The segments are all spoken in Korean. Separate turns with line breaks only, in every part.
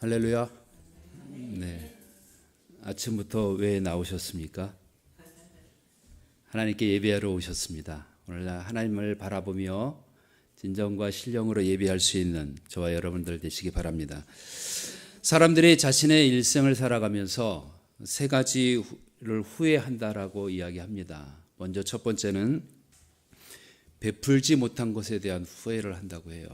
할렐루야. 네. 아침부터 왜 나오셨습니까? 하나님께 예배하러 오셨습니다. 오늘 하나님을 바라보며 진정과 신령으로 예배할 수 있는 저와 여러분들 되시기 바랍니다. 사람들이 자신의 일생을 살아가면서 세 가지를 후회한다라고 이야기합니다. 먼저 첫 번째는 베풀지 못한 것에 대한 후회를 한다고 해요.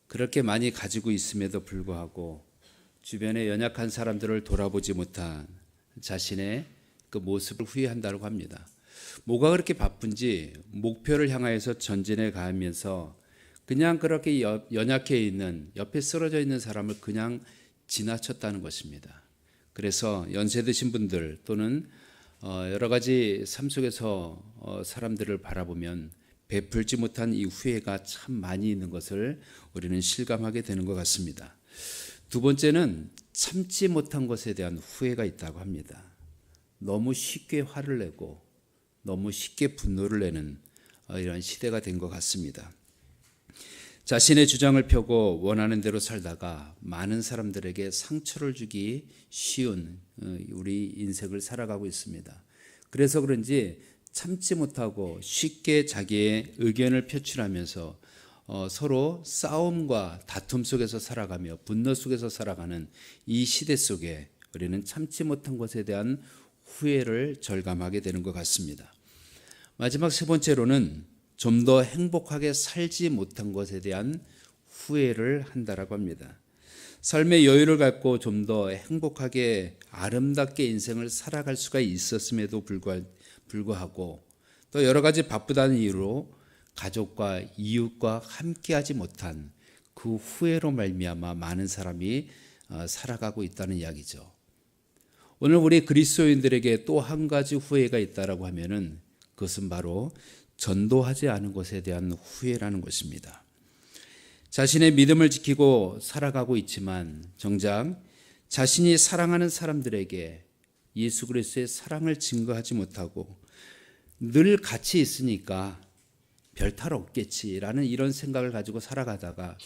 그렇게 많이 가지고 있음에도 불구하고 주변의 연약한 사람들을 돌아보지 못한 자신의 그 모습을 후회한다고 합니다. 뭐가 그렇게 바쁜지 목표를 향하여서 전진해 가면서 그냥 그렇게 연약해 있는 옆에 쓰러져 있는 사람을 그냥 지나쳤다는 것입니다. 그래서 연세 드신 분들 또는 여러 가지 삶 속에서 사람들을 바라보면 베풀지 못한 이 후회가 참 많이 있는 것을 우리는 실감하게 되는 것 같습니다. 두 번째는 참지 못한 것에 대한 후회가 있다고 합니다. 너무 쉽게 화를 내고 너무 쉽게 분노를 내는 이런 시대가 된 것 같습니다. 자신의 주장을 펴고 원하는 대로 살다가 많은 사람들에게 상처를 주기 쉬운 우리 인생을 살아가고 있습니다. 그래서 그런지 참지 못하고 쉽게 자기의 의견을 표출하면서 서로 싸움과 다툼 속에서 살아가며 분노 속에서 살아가는 이 시대 속에 우리는 참지 못한 것에 대한 후회를 절감하게 되는 것 같습니다. 마지막 세 번째로는 좀 더 행복하게 살지 못한 것에 대한 후회를 한다라고 합니다. 삶의 여유를 갖고 좀 더 행복하게 아름답게 인생을 살아갈 수가 있었음에도 불구하고 또 여러 가지 바쁘다는 이유로 가족과 이웃과 함께하지 못한 그 후회로 말미암아 많은 사람이 살아가고 있다는 이야기죠. 오늘 우리 그리스도인들에게 또 한 가지 후회가 있다라고 하면은 그것은 바로 전도하지 않은 것에 대한 후회라는 것입니다. 자신의 믿음을 지키고 살아가고 있지만 정작 자신이 사랑하는 사람들에게 예수 그리스도의 사랑을 증거하지 못하고 늘 같이 있으니까 별 탈 없겠지라는 이런 생각을 가지고 살아가다가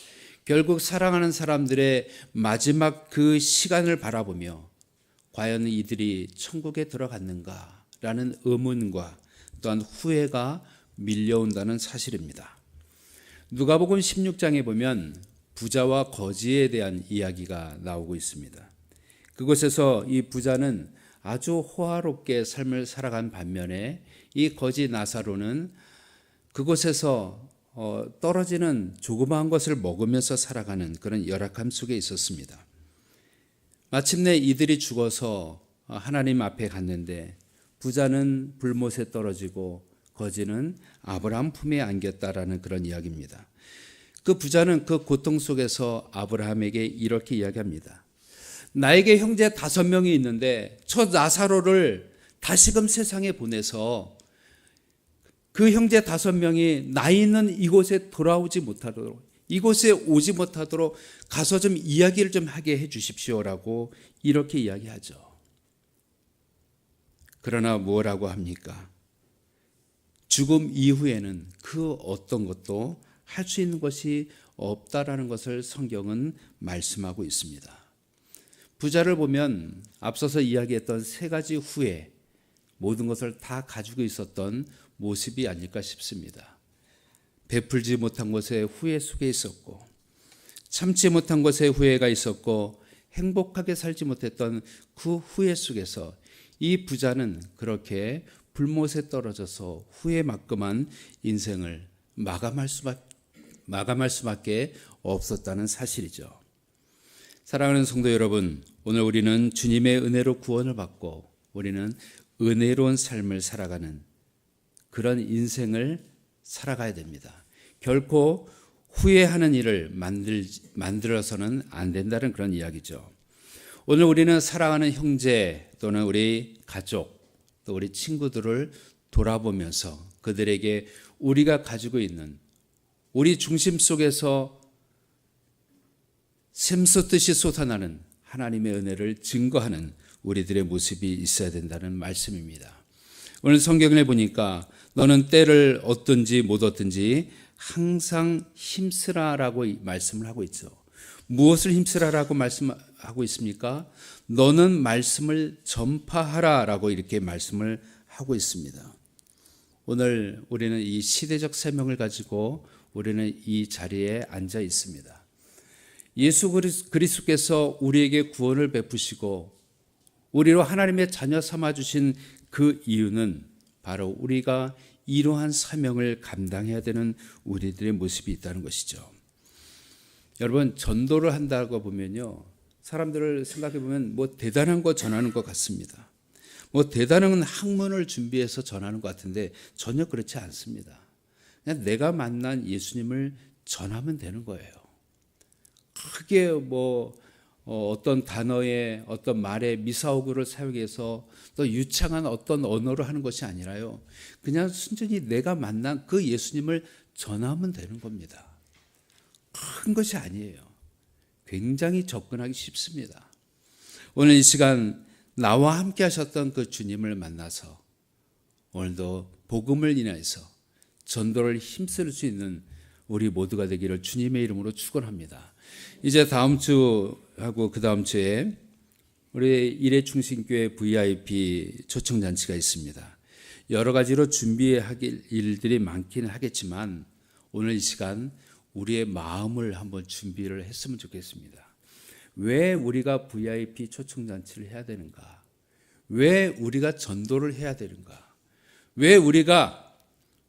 결국 사랑하는 사람들의 마지막 그 시간을 바라보며 과연 이들이 천국에 들어갔는가라는 의문과 또한 후회가 밀려온다는 사실입니다. 누가복음 16장에 보면 부자와 거지에 대한 이야기가 나오고 있습니다. 그곳에서 이 부자는 아주 호화롭게 삶을 살아간 반면에 이 거지 나사로는 그곳에서 떨어지는 조그마한 것을 먹으면서 살아가는 그런 열악함 속에 있었습니다. 마침내 이들이 죽어서 하나님 앞에 갔는데 부자는 불못에 떨어지고 거지는 아브라함 품에 안겼다라는 그런 이야기입니다. 그 부자는 그 고통 속에서 아브라함에게 이렇게 이야기합니다. 나에게 형제 5명이 있는데 저 나사로를 다시금 세상에 보내서 그 형제 5명이 나 있는 이곳에 돌아오지 못하도록 이곳에 오지 못하도록 가서 좀 이야기를 좀 하게 해 주십시오라고 이렇게 이야기하죠. 그러나 뭐라고 합니까? 죽음 이후에는 그 어떤 것도 할 수 있는 것이 없다라는 것을 성경은 말씀하고 있습니다. 부자를 보면 앞서서 이야기했던 세 가지 후회, 모든 것을 다 가지고 있었던 모습이 아닐까 싶습니다. 베풀지 못한 것의 후회 속에 있었고 참지 못한 것의 후회가 있었고 행복하게 살지 못했던 그 후회 속에서 이 부자는 그렇게 불못에 떨어져서 후회만큼한 인생을 마감할 수밖에 없었다는 사실이죠. 사랑하는 성도 여러분, 오늘 우리는 주님의 은혜로 구원을 받고 우리는 은혜로운 삶을 살아가는 그런 인생을 살아가야 됩니다. 결코 후회하는 일을 만들어서는 안 된다는 그런 이야기죠. 오늘 우리는 사랑하는 형제 또는 우리 가족 또 우리 친구들을 돌아보면서 그들에게 우리가 가지고 있는 우리 중심 속에서 샘솟듯이 솟아나는 하나님의 은혜를 증거하는 우리들의 모습이 있어야 된다는 말씀입니다. 오늘 성경에 보니까 너는 때를 얻든지 못 얻든지 항상 힘쓰라라고 말씀을 하고 있죠. 무엇을 힘쓰라라고 말씀하고 있습니까? 너는 말씀을 전파하라라고 이렇게 말씀을 하고 있습니다. 오늘 우리는 이 시대적 사명을 가지고 우리는 이 자리에 앉아 있습니다. 예수 그리스도께서 우리에게 구원을 베푸시고 우리로 하나님의 자녀 삼아 주신 그 이유는 바로 우리가 이러한 사명을 감당해야 되는 우리들의 모습이 있다는 것이죠. 여러분, 전도를 한다고 보면요, 사람들을 생각해 보면 뭐 대단한 거 전하는 것 같습니다. 뭐 대단한 학문을 준비해서 전하는 것 같은데 전혀 그렇지 않습니다. 그냥 내가 만난 예수님을 전하면 되는 거예요. 크게 뭐 어떤 단어의 어떤 말의 미사오구를 사용해서 또 유창한 어떤 언어로 하는 것이 아니라요, 그냥 순전히 내가 만난 그 예수님을 전하면 되는 겁니다. 큰 것이 아니에요. 굉장히 접근하기 쉽습니다. 오늘 이 시간 나와 함께 하셨던 그 주님을 만나서 오늘도 복음을 인해서 전도를 힘쓸 수 있는 우리 모두가 되기를 주님의 이름으로 축원합니다. 이제 다음 주하고 그 다음 주에 우리 일회중심교회 VIP 초청잔치가 있습니다. 여러 가지로 준비할 일들이 많기는 하겠지만 오늘 이 시간 우리의 마음을 한번 준비를 했으면 좋겠습니다. 왜 우리가 VIP 초청잔치를 해야 되는가? 왜 우리가 전도를 해야 되는가? 왜 우리가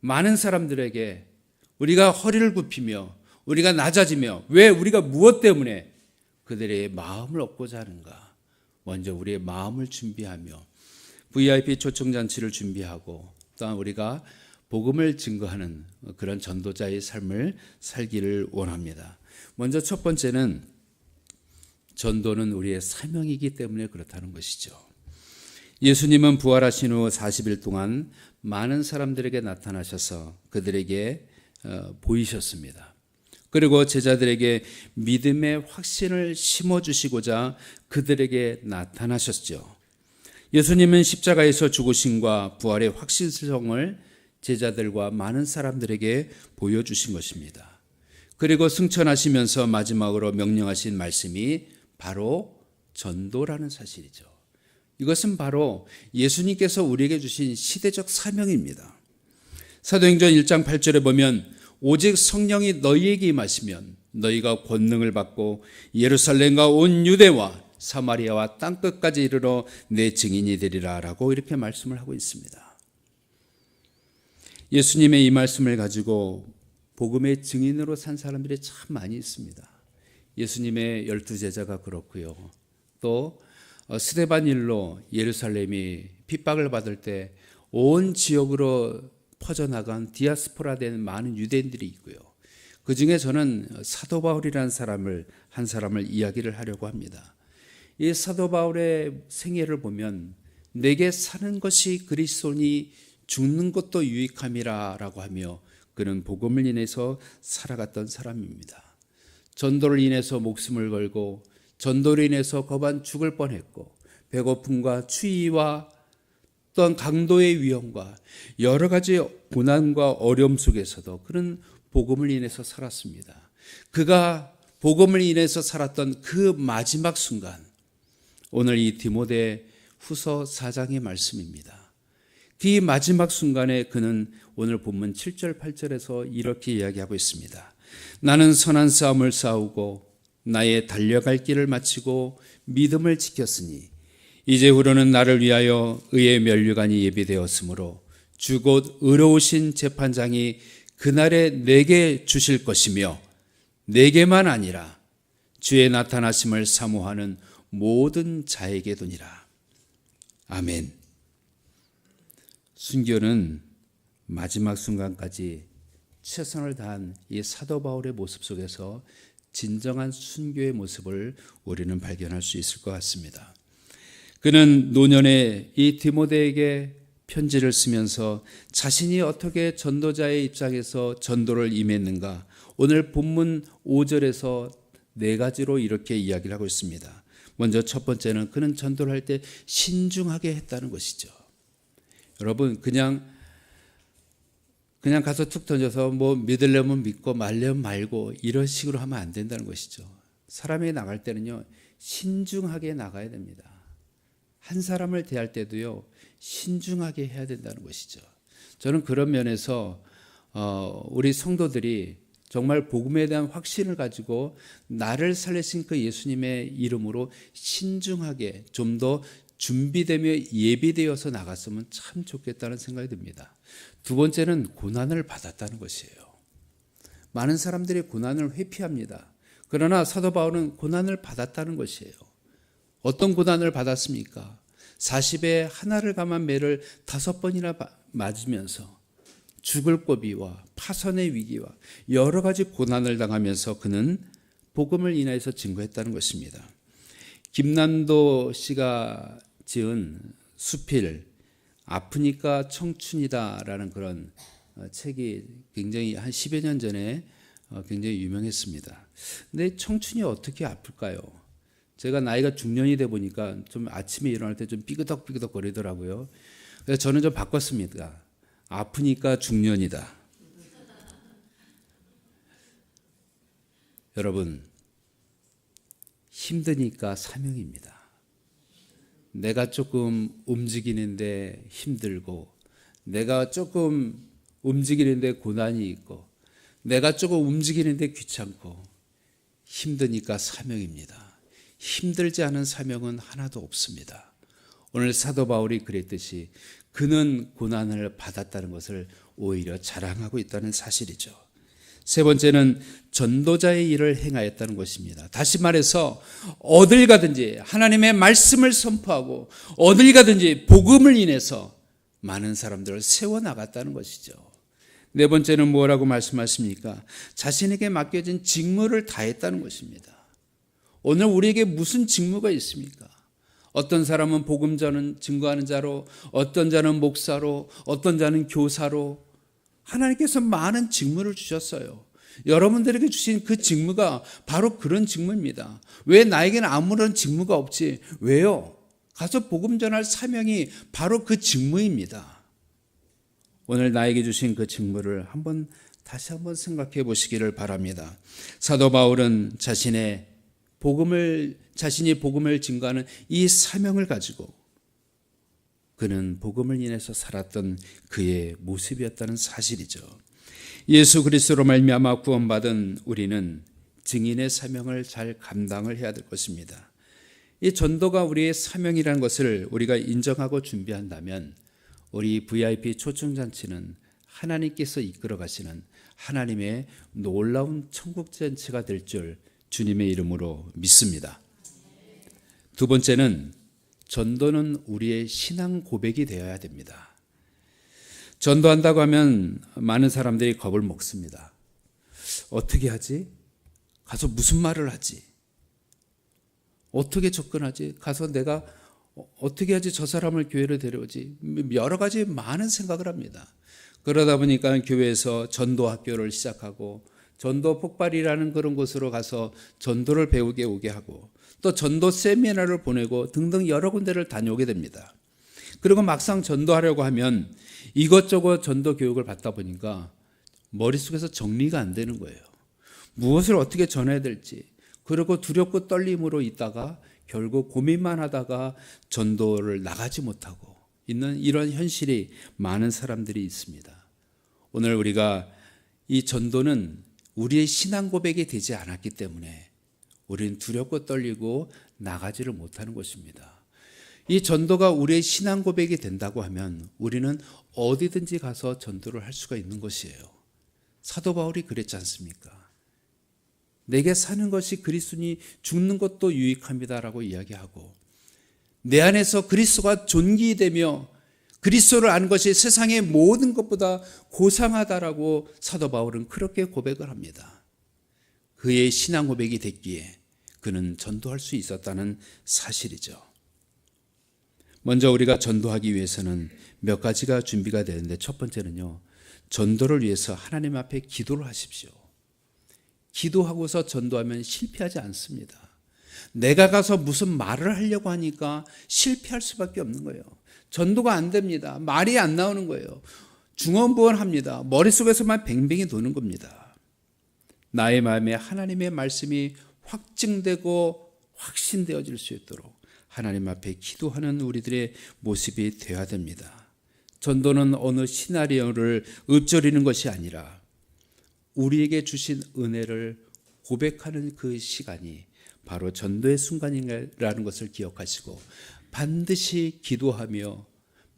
많은 사람들에게 우리가 허리를 굽히며 우리가 낮아지며 왜 우리가 무엇 때문에 그들의 마음을 얻고자 하는가? 먼저 우리의 마음을 준비하며 VIP 초청잔치를 준비하고 또한 우리가 복음을 증거하는 그런 전도자의 삶을 살기를 원합니다. 먼저 첫 번째는 전도는 우리의 사명이기 때문에 그렇다는 것이죠. 예수님은 부활하신 후 40일 동안 많은 사람들에게 나타나셔서 그들에게 보이셨습니다. 그리고 제자들에게 믿음의 확신을 심어주시고자 그들에게 나타나셨죠. 예수님은 십자가에서 죽으심과 부활의 확신성을 제자들과 많은 사람들에게 보여주신 것입니다. 그리고 승천하시면서 마지막으로 명령하신 말씀이 바로 전도라는 사실이죠. 이것은 바로 예수님께서 우리에게 주신 시대적 사명입니다. 사도행전 1장 8절에 보면 오직 성령이 너희에게 임하시면 너희가 권능을 받고 예루살렘과 온 유대와 사마리아와 땅끝까지 이르러 내 증인이 되리라 라고 이렇게 말씀을 하고 있습니다. 예수님의 이 말씀을 가지고 복음의 증인으로 산 사람들이 참 많이 있습니다. 예수님의 12제자가 그렇고요. 또 스데반 일로 예루살렘이 핍박을 받을 때 온 지역으로 퍼져나간 디아스포라 된 많은 유대인들이 있고요. 그 중에 저는 사도 바울이라는 한 사람을 이야기를 하려고 합니다. 이 사도 바울의 생애를 보면 내게 사는 것이 그리스도니 죽는 것도 유익함이라 라고 하며 그는 복음을 인해서 살아갔던 사람입니다. 전도를 인해서 목숨을 걸고 전도로 인해서 거반 죽을 뻔했고 배고픔과 추위와 또한 강도의 위험과 여러 가지 고난과 어려움 속에서도 그는 복음을 인해서 살았습니다. 그가 복음을 인해서 살았던 그 마지막 순간, 오늘 이 디모데 후서 4장의 말씀입니다. 그 마지막 순간에 그는 오늘 본문 7절 8절에서 이렇게 이야기하고 있습니다. 나는 선한 싸움을 싸우고 나의 달려갈 길을 마치고 믿음을 지켰으니 이제후로는 나를 위하여 의의 면류관이 예비되었으므로 주 곧 의로우신 재판장이 그날에 내게 주실 것이며 내게만 아니라 주의 나타나심을 사모하는 모든 자에게도니라. 아멘. 순교는 마지막 순간까지 최선을 다한 이 사도 바울의 모습 속에서 진정한 순교의 모습을 우리는 발견할 수 있을 것 같습니다. 그는 노년에 이 디모데에게 편지를 쓰면서 자신이 어떻게 전도자의 입장에서 전도를 임했는가, 오늘 본문 5절에서 4가지로 이렇게 이야기를 하고 있습니다. 먼저 첫 번째는 그는 전도를 할 때 신중하게 했다는 것이죠. 여러분, 그냥 가서 툭 던져서 뭐 믿으려면 믿고 말려면 말고 이런 식으로 하면 안 된다는 것이죠. 사람이 나갈 때는요, 신중하게 나가야 됩니다. 한 사람을 대할 때도요, 신중하게 해야 된다는 것이죠. 저는 그런 면에서 우리 성도들이 정말 복음에 대한 확신을 가지고 나를 살리신 그 예수님의 이름으로 신중하게 좀 더 준비되며 예비되어서 나갔으면 참 좋겠다는 생각이 듭니다. 두 번째는 고난을 받았다는 것이에요. 많은 사람들이 고난을 회피합니다. 그러나 사도 바울은 고난을 받았다는 것이에요. 어떤 고난을 받았습니까? 40에 하나를 감한 매를 5번이나 맞으면서 죽을 고비와 파선의 위기와 여러 가지 고난을 당하면서 그는 복음을 인하여서 증거했다는 것입니다. 김남도 씨가 지은 수필 아프니까 청춘이다라는 그런 책이 굉장히 한 10여 년 전에 굉장히 유명했습니다. 근데 청춘이 어떻게 아플까요? 제가 나이가 중년이 돼 보니까 좀 아침에 일어날 때 좀 삐그덕삐그덕 거리더라고요. 그래서 저는 좀 바꿨습니다. 아프니까 중년이다. 여러분, 힘드니까 사명입니다. 내가 조금 움직이는데 힘들고, 내가 조금 움직이는데 고난이 있고, 내가 조금 움직이는데 귀찮고, 힘드니까 사명입니다. 힘들지 않은 사명은 하나도 없습니다. 오늘 사도 바울이 그랬듯이 그는 고난을 받았다는 것을 오히려 자랑하고 있다는 사실이죠. 세 번째는 전도자의 일을 행하였다는 것입니다. 다시 말해서 어딜 가든지 하나님의 말씀을 선포하고 어딜 가든지 복음을 인해서 많은 사람들을 세워나갔다는 것이죠. 네 번째는 뭐라고 말씀하십니까? 자신에게 맡겨진 직무를 다했다는 것입니다. 오늘 우리에게 무슨 직무가 있습니까? 어떤 사람은 복음 전은 증거하는 자로, 어떤 자는 목사로, 어떤 자는 교사로 하나님께서 많은 직무를 주셨어요. 여러분들에게 주신 그 직무가 바로 그런 직무입니다. 왜 나에게는 아무런 직무가 없지? 왜요? 가서 복음 전할 사명이 바로 그 직무입니다. 오늘 나에게 주신 그 직무를 다시 한번 생각해 보시기를 바랍니다. 사도 바울은 자신이 복음을 증거하는 이 사명을 가지고 그는 복음을 인해서 살았던 그의 모습이었다는 사실이죠. 예수 그리스도로 말미암아 구원받은 우리는 증인의 사명을 잘 감당을 해야 될 것입니다. 이 전도가 우리의 사명이라는 것을 우리가 인정하고 준비한다면 우리 VIP 초청잔치는 하나님께서 이끌어 가시는 하나님의 놀라운 천국잔치가 될 줄 주님의 이름으로 믿습니다. 두 번째는 전도는 우리의 신앙 고백이 되어야 됩니다. 전도한다고 하면 많은 사람들이 겁을 먹습니다. 어떻게 하지? 가서 무슨 말을 하지? 어떻게 접근하지? 가서 내가 어떻게 하지? 저 사람을 교회로 데려오지? 여러 가지 많은 생각을 합니다. 그러다 보니까 교회에서 전도 학교를 시작하고 전도 폭발이라는 그런 곳으로 가서 전도를 배우게 오게 하고 또 전도 세미나를 보내고 등등 여러 군데를 다녀오게 됩니다. 그리고 막상 전도하려고 하면 이것저것 전도 교육을 받다 보니까 머릿속에서 정리가 안 되는 거예요. 무엇을 어떻게 전해야 될지. 그리고 두렵고 떨림으로 있다가 결국 고민만 하다가 전도를 나가지 못하고 있는 이런 현실이 많은 사람들이 있습니다. 오늘 우리가 이 전도는 우리의 신앙 고백이 되지 않았기 때문에 우리는 두렵고 떨리고 나가지를 못하는 것입니다. 이 전도가 우리의 신앙 고백이 된다고 하면 우리는 어디든지 가서 전도를 할 수가 있는 것이에요. 사도 바울이 그랬지 않습니까? 내게 사는 것이 그리스도니 죽는 것도 유익합니다라고 이야기하고 내 안에서 그리스도가 존귀되며 그리스도를 아는 것이 세상의 모든 것보다 고상하다라고 사도 바울은 그렇게 고백을 합니다. 그의 신앙 고백이 됐기에 그는 전도할 수 있었다는 사실이죠. 먼저 우리가 전도하기 위해서는 몇 가지가 준비가 되는데 첫 번째는요. 전도를 위해서 하나님 앞에 기도를 하십시오. 기도하고서 전도하면 실패하지 않습니다. 내가 가서 무슨 말을 하려고 하니까 실패할 수밖에 없는 거예요. 전도가 안 됩니다. 말이 안 나오는 거예요. 중언부언합니다. 머릿속에서만 뱅뱅이 도는 겁니다. 나의 마음에 하나님의 말씀이 확증되고 확신되어질 수 있도록 하나님 앞에 기도하는 우리들의 모습이 되어야 됩니다. 전도는 어느 시나리오를 읊조리는 것이 아니라 우리에게 주신 은혜를 고백하는 그 시간이 바로 전도의 순간이라는 것을 기억하시고 반드시 기도하며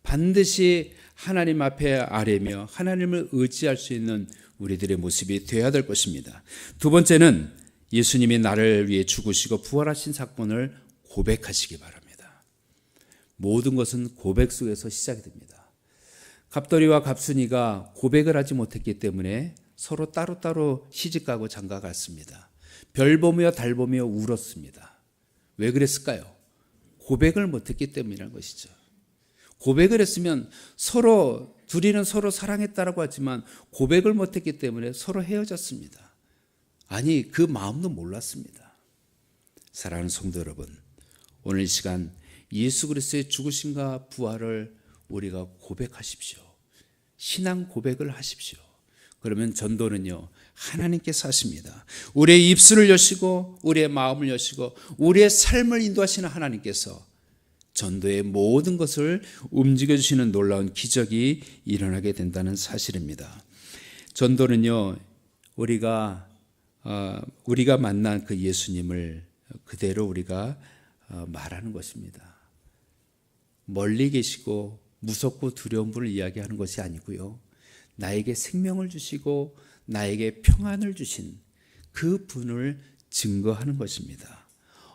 반드시 하나님 앞에 아뢰며 하나님을 의지할 수 있는 우리들의 모습이 되어야 될 것입니다. 두 번째는 예수님이 나를 위해 죽으시고 부활하신 사건을 고백하시기 바랍니다. 모든 것은 고백 속에서 시작이 됩니다. 갑돌이와 갑순이가 고백을 하지 못했기 때문에 서로 따로따로 시집가고 장가갔습니다. 별 보며 달 보며 울었습니다. 왜 그랬을까요? 고백을 못했기 때문이라는 것이죠. 고백을 했으면 둘이는 서로 사랑했다라고 하지만 고백을 못했기 때문에 서로 헤어졌습니다. 아니, 그 마음도 몰랐습니다. 사랑하는 성도 여러분, 오늘 이 시간 예수 그리스도의 죽으심과 부활을 우리가 고백하십시오. 신앙 고백을 하십시오. 그러면 전도는요, 하나님께서 하십니다. 우리의 입술을 여시고 우리의 마음을 여시고 우리의 삶을 인도하시는 하나님께서 전도의 모든 것을 움직여주시는 놀라운 기적이 일어나게 된다는 사실입니다. 전도는요, 우리가 만난 그 예수님을 그대로 우리가 말하는 것입니다. 멀리 계시고 무섭고 두려운 분을 이야기하는 것이 아니고요, 나에게 생명을 주시고 나에게 평안을 주신 그 분을 증거하는 것입니다.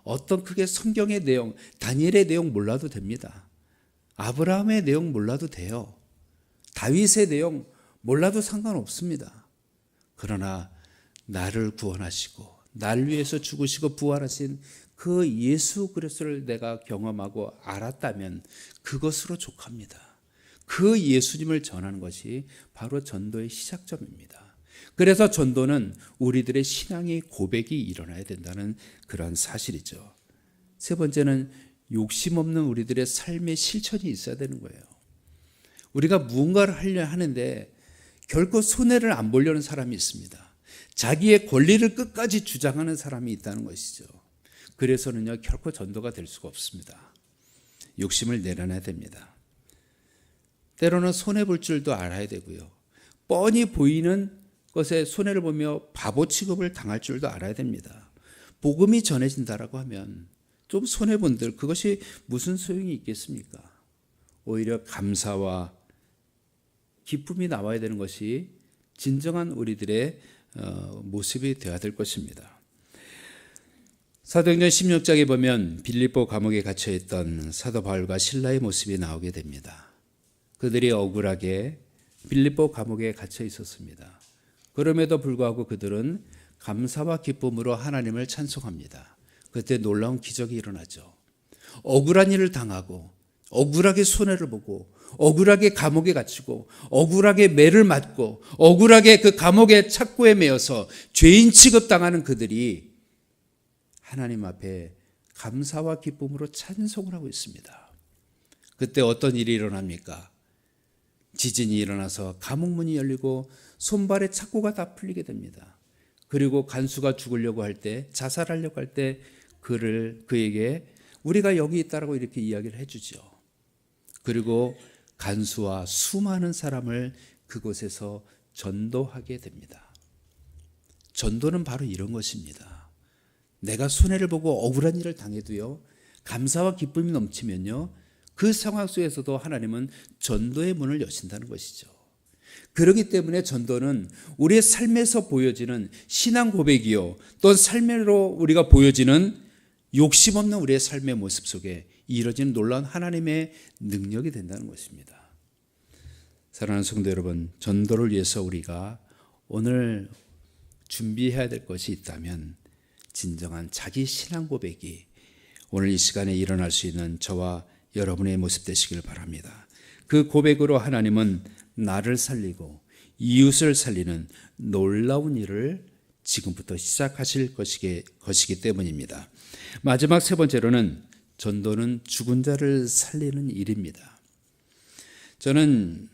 어떤 크게 성경의 내용, 다니엘의 내용 몰라도 됩니다. 아브라함의 내용 몰라도 돼요. 다윗의 내용 몰라도 상관없습니다. 그러나 나를 구원하시고 나를 위해서 죽으시고 부활하신 그 예수 그리스도를 내가 경험하고 알았다면 그것으로 족합니다. 그 예수님을 전하는 것이 바로 전도의 시작점입니다. 그래서 전도는 우리들의 신앙의 고백이 일어나야 된다는 그런 사실이죠. 세 번째는 욕심 없는 우리들의 삶의 실천이 있어야 되는 거예요. 우리가 무언가를 하려 하는데 결코 손해를 안 보려는 사람이 있습니다. 자기의 권리를 끝까지 주장하는 사람이 있다는 것이죠. 그래서는요, 결코 전도가 될 수가 없습니다. 욕심을 내려놔야 됩니다. 때로는 손해볼 줄도 알아야 되고요, 뻔히 보이는 것에 손해를 보며 바보 취급을 당할 줄도 알아야 됩니다. 복음이 전해진다라고 하면 좀 손해본들 그것이 무슨 소용이 있겠습니까? 오히려 감사와 기쁨이 나와야 되는 것이 진정한 우리들의 모습이 되어야 될 것입니다. 사도행전 16장에 보면 빌립보 감옥에 갇혀있던 사도 바울과 실라의 모습이 나오게 됩니다. 그들이 억울하게 빌립보 감옥에 갇혀 있었습니다. 그럼에도 불구하고 그들은 감사와 기쁨으로 하나님을 찬송합니다. 그때 놀라운 기적이 일어나죠. 억울한 일을 당하고 억울하게 손해를 보고 억울하게 감옥에 갇히고 억울하게 매를 맞고 억울하게 그 감옥의 착고에 매여서 죄인 취급당하는 그들이 하나님 앞에 감사와 기쁨으로 찬송을 하고 있습니다. 그때 어떤 일이 일어납니까? 지진이 일어나서 감옥문이 열리고 손발의 착고가 다 풀리게 됩니다. 그리고 간수가 죽으려고 할 때, 자살하려고 할 때 그에게 우리가 여기 있다라고 이렇게 이야기를 해주죠. 그리고 간수와 수많은 사람을 그곳에서 전도하게 됩니다. 전도는 바로 이런 것입니다. 내가 손해를 보고 억울한 일을 당해도요, 감사와 기쁨이 넘치면요, 그 상황 속에서도 하나님은 전도의 문을 여신다는 것이죠. 그렇기 때문에 전도는 우리의 삶에서 보여지는 신앙 고백이요, 또 삶으로 우리가 보여지는 욕심 없는 우리의 삶의 모습 속에 이루어지는 놀라운 하나님의 능력이 된다는 것입니다. 사랑하는 성도 여러분, 전도를 위해서 우리가 오늘 준비해야 될 것이 있다면 진정한 자기 신앙 고백이 오늘 이 시간에 일어날 수 있는 저와 여러분의 모습 되시길 바랍니다. 그 고백으로 하나님은 나를 살리고 이웃을 살리는 놀라운 일을 지금부터 시작하실 것이기 때문입니다. 마지막 세 번째로는 전도는 죽은 자를 살리는 일입니다. 저는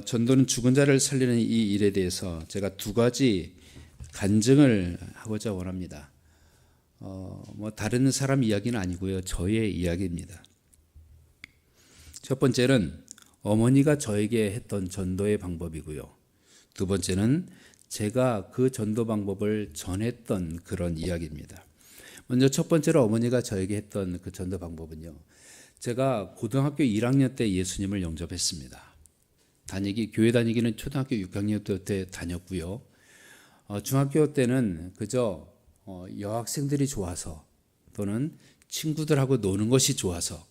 전도는 죽은 자를 살리는 이 일에 대해서 제가 두 가지 간증을 하고자 원합니다. 뭐 다른 사람 이야기는 아니고요. 저의 이야기입니다. 첫 번째는 어머니가 저에게 했던 전도의 방법이고요. 두 번째는 제가 그 전도 방법을 전했던 그런 이야기입니다. 먼저 첫 번째로 어머니가 저에게 했던 그 전도 방법은요. 제가 고등학교 1학년 때 예수님을 영접했습니다. 교회 다니기는 초등학교 6학년 때 다녔고요. 중학교 때는 그저 여학생들이 좋아서 또는 친구들하고 노는 것이 좋아서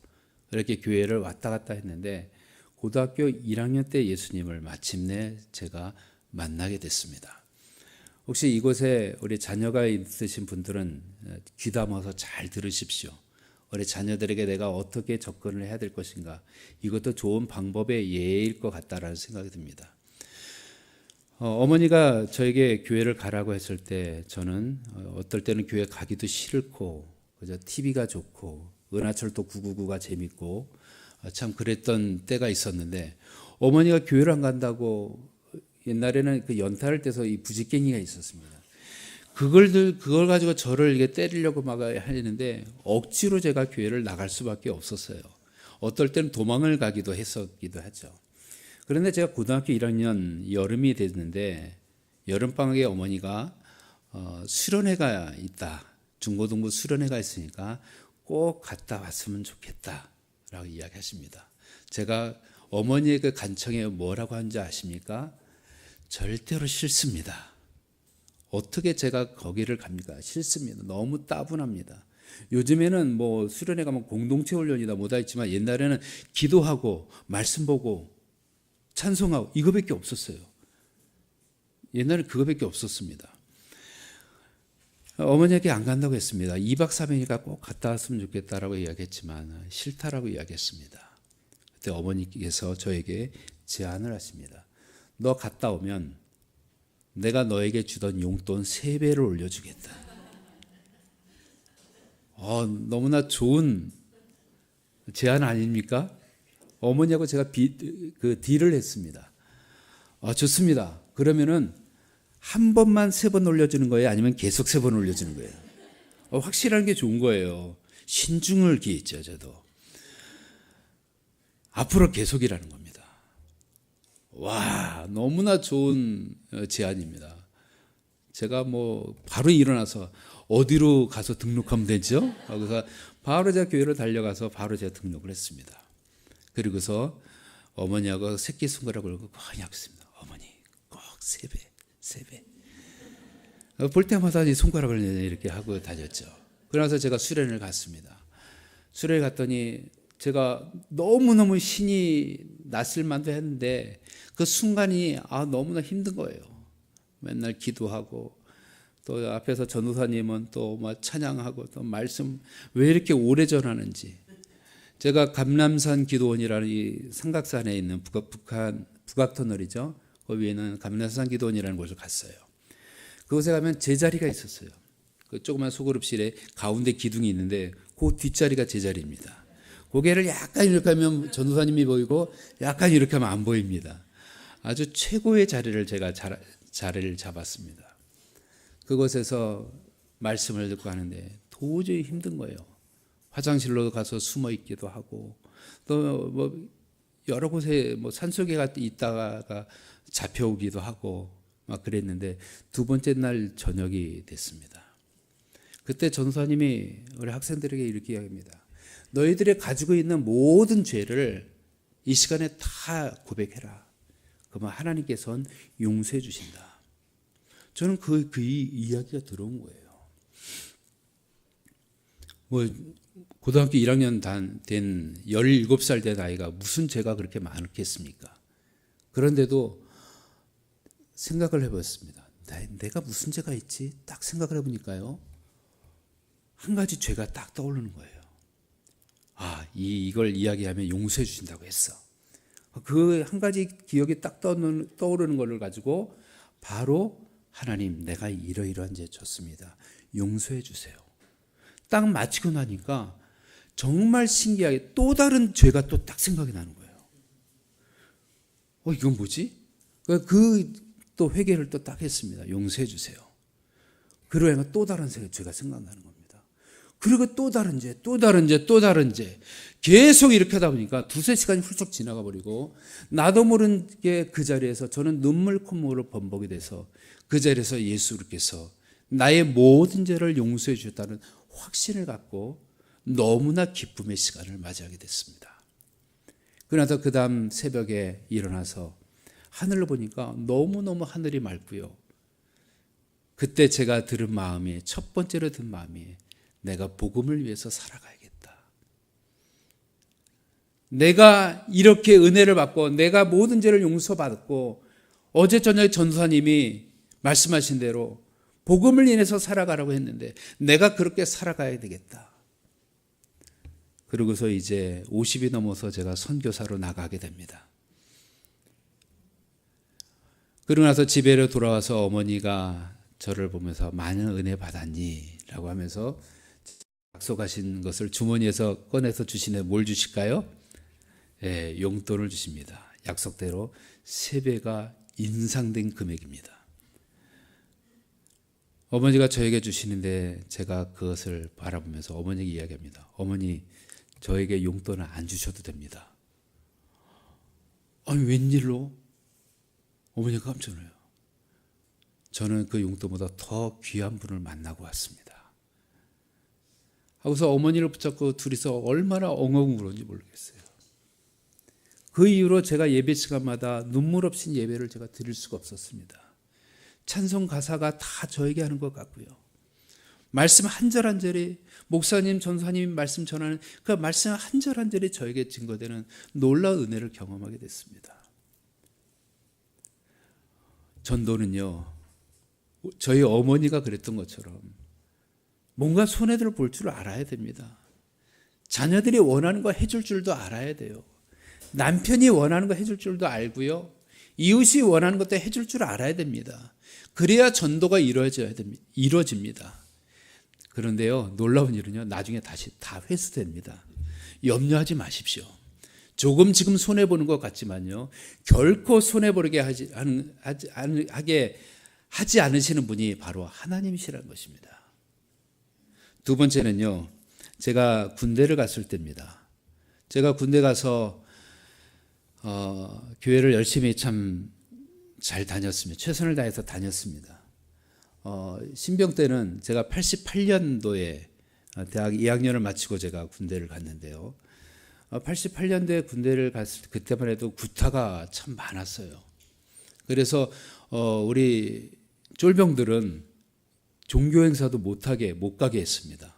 이렇게 교회를 왔다 갔다 했는데 고등학교 1학년 때 예수님을 마침내 제가 만나게 됐습니다. 혹시 이곳에 우리 자녀가 있으신 분들은 귀담아서 잘 들으십시오. 우리 자녀들에게 내가 어떻게 접근을 해야 될 것인가, 이것도 좋은 방법의 예일 것 같다라는 생각이 듭니다. 어머니가 저에게 교회를 가라고 했을 때 저는 어떨 때는 교회 가기도 싫고 그저 TV가 좋고 은하철도 999가 재밌고 참 그랬던 때가 있었는데, 어머니가 교회를 안 간다고 옛날에는 그 연타를 떼서 이 부지깽이가 있었습니다. 그걸 가지고 저를 이게 때리려고 막 하는데 억지로 제가 교회를 나갈 수밖에 없었어요. 어떨 때는 도망을 가기도 했었기도 하죠. 그런데 제가 고등학교 1학년 여름이 됐는데 여름방학에 어머니가 수련회가 있다. 중고등부 수련회가 있으니까 꼭 갔다 왔으면 좋겠다라고 이야기하십니다. 제가 어머니의 그 간청에 뭐라고 하는지 아십니까? 절대로 싫습니다. 어떻게 제가 거기를 갑니까? 싫습니다. 너무 따분합니다. 요즘에는 뭐 수련회 가면 공동체 훈련이다 뭐다 있지만 옛날에는 기도하고 말씀 보고 찬송하고 이거밖에 없었어요. 옛날에 그거밖에 없었습니다. 어머니에게 안 간다고 했습니다. 2박 3일이니까 꼭 갔다 왔으면 좋겠다라고 이야기했지만 싫다라고 이야기했습니다. 그때 어머니께서 저에게 제안을 하십니다. 너 갔다 오면 내가 주던 용돈 3배를 올려주겠다. 너무나 좋은 제안 아닙니까? 어머니하고 제가 딜을 했습니다. 좋습니다. 그러면은 한 번만 3번 올려주는 거예요? 아니면 계속 3번 올려주는 거예요? 확실한 게 좋은 거예요. 신중을 기했죠, 저도. 앞으로 계속이라는 겁니다. 와, 너무나 좋은 제안입니다. 제가 뭐 바로 일어나서 어디로 가서 등록하면 되죠? 그래서 바로 제가 교회로 달려가서 바로 제가 등록을 했습니다. 그리고서 어머니하고 새끼손가락을 걸고 약속했습니다. 어머니 꼭 3배. 볼 때마다 이 손가락을 이렇게 하고 다녔죠. 그러면서 제가 수련을 갔습니다. 수련을 갔더니 제가 너무너무 신이 났을 만도 했는데 그 순간이 너무나 힘든 거예요. 맨날 기도하고 또 앞에서 전도사님은 또 막 찬양하고 또 말씀 왜 이렇게 오래 전하는지. 제가 감람산 기도원이라는 이 삼각산에 있는 북악터널이죠. 거기에는 감람산 기도원이라는 곳을 갔어요. 그곳에 가면 제 자리가 있었어요. 그 조그만 소그룹실에 가운데 기둥이 있는데 그 뒷자리가 제 자리입니다. 고개를 약간 이렇게 하면 전도사님이 보이고 약간 이렇게 하면 안 보입니다. 아주 최고의 자리를 제가 자리를 잡았습니다. 그곳에서 말씀을 듣고 하는데 도저히 힘든 거예요. 화장실로 가서 숨어 있기도 하고 또 뭐 여러 곳에 뭐 산속에 있다가 잡혀오기도 하고 막 그랬는데 두 번째 날 저녁이 됐습니다. 그때 전도사님이 우리 학생들에게 이렇게 이야기합니다. 너희들이 가지고 있는 모든 죄를 이 시간에 다 고백해라. 그러면 하나님께서는 용서해 주신다. 저는 그 이야기가 들어온 거예요. 뭐 고등학교 1학년 된 17살 된 아이가 무슨 죄가 그렇게 많겠습니까? 그런데도 생각을 해봤습니다. 내가 무슨 죄가 있지? 딱 생각을 해보니까요. 한 가지 죄가 딱 떠오르는 거예요. 이걸 이야기하면 용서해 주신다고 했어. 그 한 가지 기억이 딱 떠오르는 걸 가지고 바로 하나님 내가 이러이러한 죄 졌습니다. 용서해 주세요. 딱 마치고 나니까 정말 신기하게 또 다른 죄가 또 딱 생각이 나는 거예요. 이건 뭐지? 또 회개를 또 딱 했습니다. 용서해 주세요. 그러면 또 다른 죄가 생각나는 겁니다. 그리고 또 다른 죄, 또 다른 죄, 또 다른 죄. 계속 이렇게 하다 보니까 두세 시간이 훌쩍 지나가 버리고 나도 모르게 그 자리에서 저는 눈물 콧물을 범벅이 돼서 그 자리에서 예수께서 나의 모든 죄를 용서해 주셨다는 확신을 갖고 너무나 기쁨의 시간을 맞이하게 됐습니다. 그러나서 그 다음 새벽에 일어나서 하늘을 보니까 너무너무 하늘이 맑고요. 그때 제가 들은 마음이, 첫 번째로 든 마음이, 내가 복음을 위해서 살아가야겠다. 내가 이렇게 은혜를 받고 내가 모든 죄를 용서받았고 어제 저녁에 전도사님이 말씀하신 대로 복음을 인해서 살아가라고 했는데 내가 그렇게 살아가야 되겠다. 그러고서 이제 50이 넘어서 제가 선교사로 나가게 됩니다. 그러고 나서 집에 돌아와서 어머니가 저를 보면서 많은 은혜 받았니? 라고 하면서 약속하신 것을 주머니에서 꺼내서 주시네. 뭘 주실까요? 네, 용돈을 주십니다. 약속대로 3배가 인상된 금액입니다. 어머니가 저에게 주시는데 제가 그것을 바라보면서 어머니에게 이야기합니다. 어머니, 저에게 용돈을 안 주셔도 됩니다. 아니, 웬일로? 어머니가 깜짝 놀라요. 저는 그 용돈보다 더 귀한 분을 만나고 왔습니다. 하고서 어머니를 붙잡고 둘이서 얼마나 엉엉 울었는지 모르겠어요. 그 이후로 제가 예배 시간마다 눈물 없이 예배를 제가 드릴 수가 없었습니다. 찬송 가사가 다 저에게 하는 것 같고요. 말씀 한 절 한 절이 목사님, 전사님 말씀 전하는 그 말씀 한 절 한 절이 저에게 증거되는 놀라운 은혜를 경험하게 됐습니다. 전도는요, 저희 어머니가 그랬던 것처럼 뭔가 손해들을 볼 줄 알아야 됩니다. 자녀들이 원하는 거 해줄 줄도 알아야 돼요. 남편이 원하는 거 해줄 줄도 알고요. 이웃이 원하는 것도 해줄 줄 알아야 됩니다. 그래야 전도가 이루어집니다. 그런데요, 놀라운 일은요, 나중에 다시 다 회수됩니다. 염려하지 마십시오. 조금 지금 손해보는 것 같지만요, 결코 손해보게 하지 않으시는 분이 바로 하나님이시라는 것입니다. 두 번째는요, 제가 군대를 갔을 때입니다. 제가 군대 가서 교회를 열심히 참 잘 다녔습니다. 최선을 다해서 다녔습니다. 신병 때는 제가 88년도에 대학 2학년을 마치고 제가 군대를 갔는데요. 88년도에 군대를 갔을 때 그때만 해도 구타가 참 많았어요. 그래서 우리 쫄병들은 종교 행사도 못 가게 했습니다.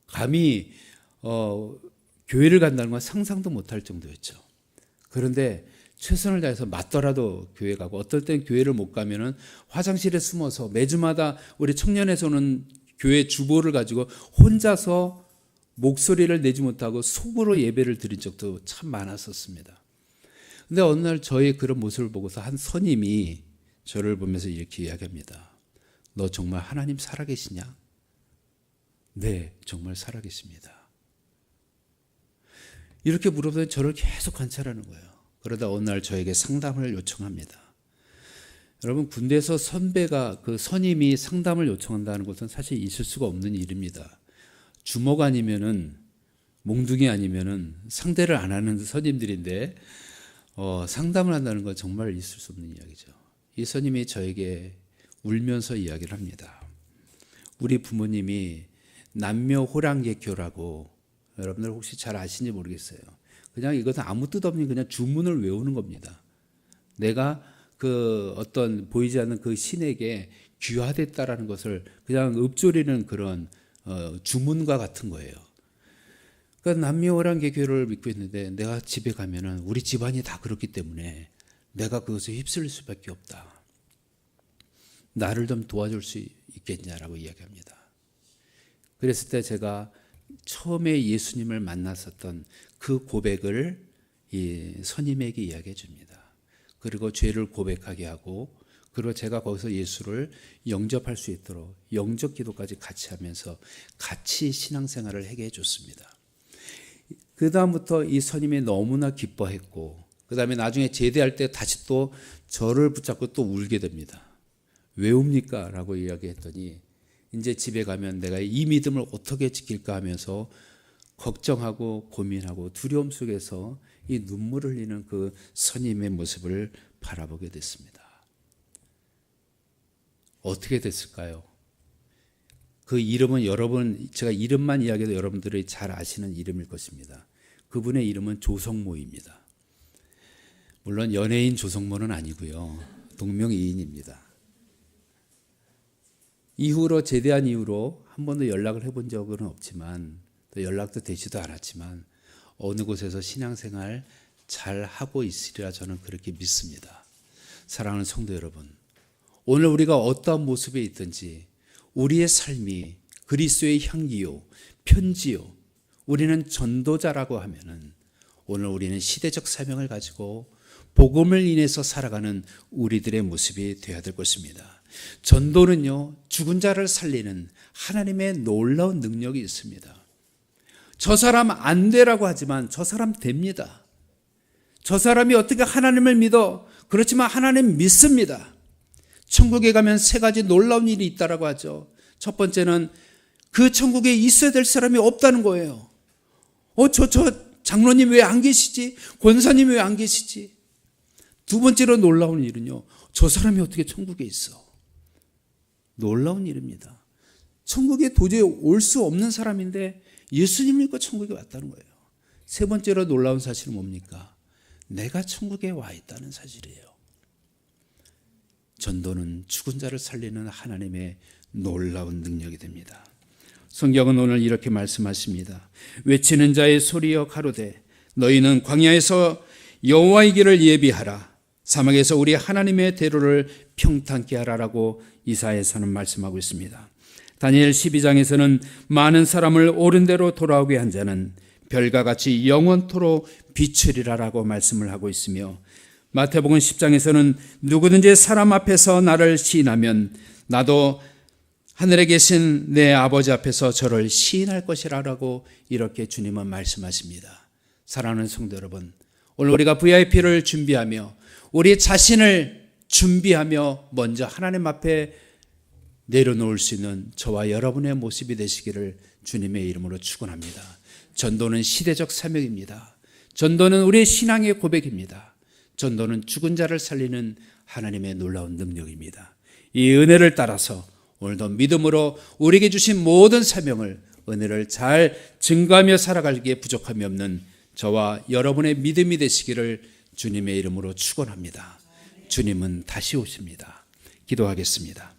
감히 교회를 간다는 건 상상도 못할 정도였죠. 그런데 최선을 다해서 맞더라도 교회 가고, 어떨 땐 교회를 못 가면은 화장실에 숨어서 매주마다 우리 청년에서 오는 교회 주보를 가지고 혼자서 목소리를 내지 못하고 속으로 예배를 드린 적도 참 많았었습니다. 근데 어느 날 저의 그런 모습을 보고서 한 선임이 저를 보면서 이렇게 이야기합니다. 너 정말 하나님 살아계시냐? 네, 정말 살아계십니다. 이렇게 물어보더니 저를 계속 관찰하는 거예요. 그러다 어느 날 저에게 상담을 요청합니다. 여러분, 군대에서 선배가, 그 선임이 상담을 요청한다는 것은 사실 있을 수가 없는 일입니다. 주먹 아니면은, 몽둥이 아니면은 상대를 안 하는 선임들인데, 상담을 한다는 건 정말 있을 수 없는 이야기죠. 이 선임이 저에게 울면서 이야기를 합니다. 우리 부모님이 남묘호랑개교라고, 여러분들 혹시 잘 아시는지 모르겠어요. 그냥 이것은 아무 뜻 없는 그냥 주문을 외우는 겁니다. 내가 그 어떤 보이지 않는 그 신에게 귀화됐다라는 것을 그냥 읊조리는 그런 주문과 같은 거예요. 그러니까 남묘호랑개교를 믿고 있는데 내가 집에 가면은 우리 집안이 다 그렇기 때문에 내가 그것에 휩쓸릴 수밖에 없다. 나를 좀 도와줄 수 있겠냐라고 이야기합니다. 그랬을 때 제가 처음에 예수님을 만났었던 그 고백을 이 선임에게 이야기해 줍니다. 그리고 죄를 고백하게 하고, 그리고 제가 거기서 예수를 영접할 수 있도록 영접 기도까지 같이 하면서 같이 신앙생활을 하게 해줬습니다. 그 다음부터 이 선임이 너무나 기뻐했고, 그 다음에 나중에 제대할 때 다시 또 저를 붙잡고 또 울게 됩니다. 왜 웁니까? 라고 이야기했더니 이제 집에 가면 내가 이 믿음을 어떻게 지킬까 하면서 걱정하고 고민하고 두려움 속에서 이 눈물을 흘리는 그 선임의 모습을 바라보게 됐습니다. 어떻게 됐을까요? 그 이름은 여러분, 제가 이름만 이야기해도 여러분들이 잘 아시는 이름일 것입니다. 그분의 이름은 조성모입니다. 물론 연예인 조성모는 아니고요. 동명이인입니다. 이후로 제대한 이후로 한 번도 연락을 해본 적은 없지만 또 연락도 되지도 않았지만 어느 곳에서 신앙생활 잘 하고 있으리라 저는 그렇게 믿습니다. 사랑하는 성도 여러분, 오늘 우리가 어떠한 모습에 있든지 우리의 삶이 그리스도의 향기요, 편지요, 우리는 전도자라고 하면은 오늘 우리는 시대적 사명을 가지고 복음을 인해서 살아가는 우리들의 모습이 되어야 될 것입니다. 전도는요, 죽은 자를 살리는 하나님의 놀라운 능력이 있습니다. 저 사람 안 되라고 하지만 저 사람 됩니다. 저 사람이 어떻게 하나님을 믿어? 그렇지만 하나님 믿습니다. 천국에 가면 세 가지 놀라운 일이 있다라고 하죠. 첫 번째는 그 천국에 있어야 될 사람이 없다는 거예요. 저 장로님 왜 안 계시지? 권사님 왜 안 계시지? 두 번째로 놀라운 일은요, 저 사람이 어떻게 천국에 있어? 놀라운 일입니다. 천국에 도저히 올 수 없는 사람인데 예수님 믿고 천국에 왔다는 거예요. 세 번째로 놀라운 사실은 뭡니까? 내가 천국에 와 있다는 사실이에요. 전도는 죽은 자를 살리는 하나님의 놀라운 능력이 됩니다. 성경은 오늘 이렇게 말씀하십니다. 외치는 자의 소리여 가로되 너희는 광야에서 여호와의 길을 예비하라. 사막에서 우리 하나님의 대로를 평탄케 하라라고 이사야서는 말씀하고 있습니다. 다니엘 12장에서는 많은 사람을 옳은 대로 돌아오게 한 자는 별과 같이 영원토록 비추리라라고 말씀을 하고 있으며, 마태복음 10장에서는 누구든지 사람 앞에서 나를 시인하면 나도 하늘에 계신 내 아버지 앞에서 저를 시인할 것이라라고 이렇게 주님은 말씀하십니다. 사랑하는 성도 여러분, 오늘 우리가 VIP를 준비하며 우리 자신을 준비하며 먼저 하나님 앞에 내려놓을 수 있는 저와 여러분의 모습이 되시기를 주님의 이름으로 축원합니다. 전도는 시대적 사명입니다. 전도는 우리의 신앙의 고백입니다. 전도는 죽은 자를 살리는 하나님의 놀라운 능력입니다. 이 은혜를 따라서 오늘도 믿음으로 우리에게 주신 모든 사명을, 은혜를 잘 증거하며 살아가기에 부족함이 없는 저와 여러분의 믿음이 되시기를 주님의 이름으로 축원합니다. 주님은 다시 오십니다. 기도하겠습니다.